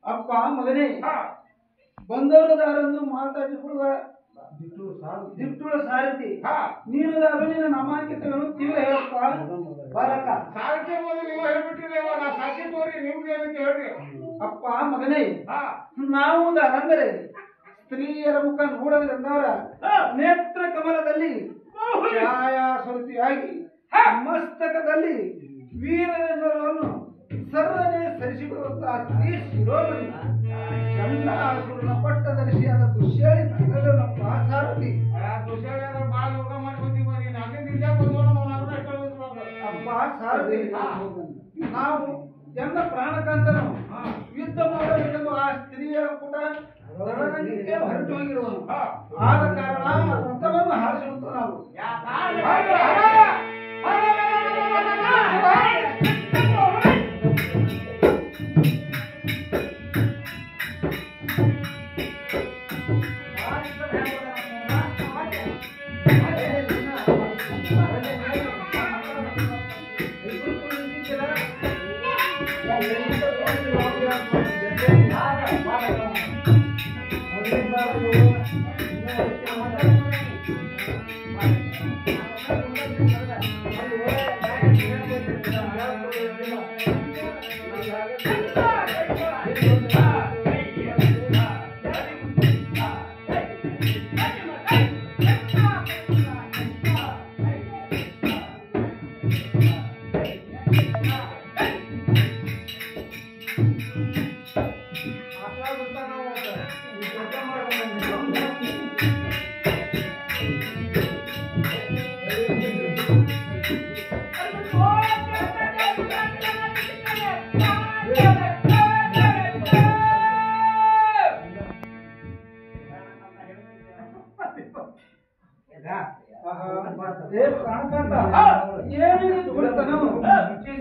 ಅಪ್ಪ ಮಗನೇ ಬಂದವರದಾರನ್ನು ಮಾತಾಡಿಕೊಳ್ಳುವ ದಿಟ್ಟುಳ ಸಾರಥಿ ನೀನು ನಿನ್ನ ನಾಮಾಂಕಿತಗಳನ್ನು ತೀವ್ರ ಹೇಳಪ್ಪ ಬಾಲಕ ಸಾರಥಿ ನೀವು ಹೇಳ್ಬಿಟ್ಟಿದ್ದೇವ ನಾ ಸಾಕ್ಷಿ ತೋರಿ ನಿಮ್ಗೆ ಏನಂತ ಹೇಳ್ರಿ ಅಪ್ಪ ಮಗನೇ ನಾವು ಅಂದರೆ ಸ್ತ್ರೀಯರ ಮುಖ ನೋಡಲೆಂದವರ ನೇತ್ರ ಕಮಲದಲ್ಲಿ ಛಾಯಾ ಸ್ವರೂಪಿಯಾಗಿ ಮಸ್ತಕದಲ್ಲಿ ವೀರನೆಲ್ಲರನ್ನು ಸರ್ರನೆ ಸರಿಸಿಬಿಡುವಂತಹ ಸ್ತ್ರೀ ಶಿರೋಮಣಿ ಚಂಡಾಸುರನ ಪಟ್ಟದರ್ಶಿಯಾದ ದುಶ್ಯಾಳಿ ನಮ್ಮ ಸಾರಥಿ ದುಶ್ಯಾಳಿ ಬಾಳ ಯೋಗ ಮಾಡಿ ಬಂದಿದ್ದೀವಿ ಅಲ್ಲಿಂದ ಇಲ್ಲೇ ಬಂದು ಅಪ್ಪ ಸಾರಥಿ ನಾವು ಎಲ್ಲ ಪ್ರಾಣಕಾಂತನು ಯುದ್ಧ ಮಾಡಬೇಕೆಂದು ಆ ಸ್ತ್ರೀಯ ಕೂಡ ಹೊರಟು ಹೋಗಿರುವನು ಆದ ಕಾರಣ ರಥವನ್ನು ಹಾರಿಸುವಂತ ನಾವು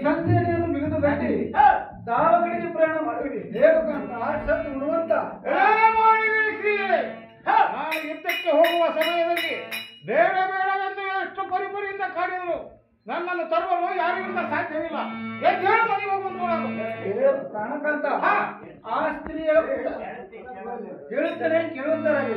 ಸಂಜೆಯನ್ನು ಬಿಗಿದು ಗಟ್ಟಿ ದಾವಗಳಿಗೆ ಪ್ರಯಾಣ ಮಾಡುವಿರಿ ಹೇಗಂತ ಆಸಕ್ತಿ ಉಡುವಂತ ನಾನು ಯುದ್ಧಕ್ಕೆ ಹೋಗುವ ಸಮಯದಲ್ಲಿ ಬೇಡ ಬೇಡವೆಂದು ಎಷ್ಟು ಪರಿಪರಿಯಿಂದ ಕಾಡಿದರು ನನ್ನನ್ನು ತರುವಲು ಯಾರಿಗಿಂತ ಸಾಧ್ಯವಿಲ್ಲ ಹೇಳು ಮನೆಗೆ ಹೋಗುವಂತ ಪ್ರಾಣಕಾಂತ ಆ ಸ್ತ್ರೀ ಹೇಳುತ್ತಾನೆ ಕೇಳುತ್ತಾರಾಗಿ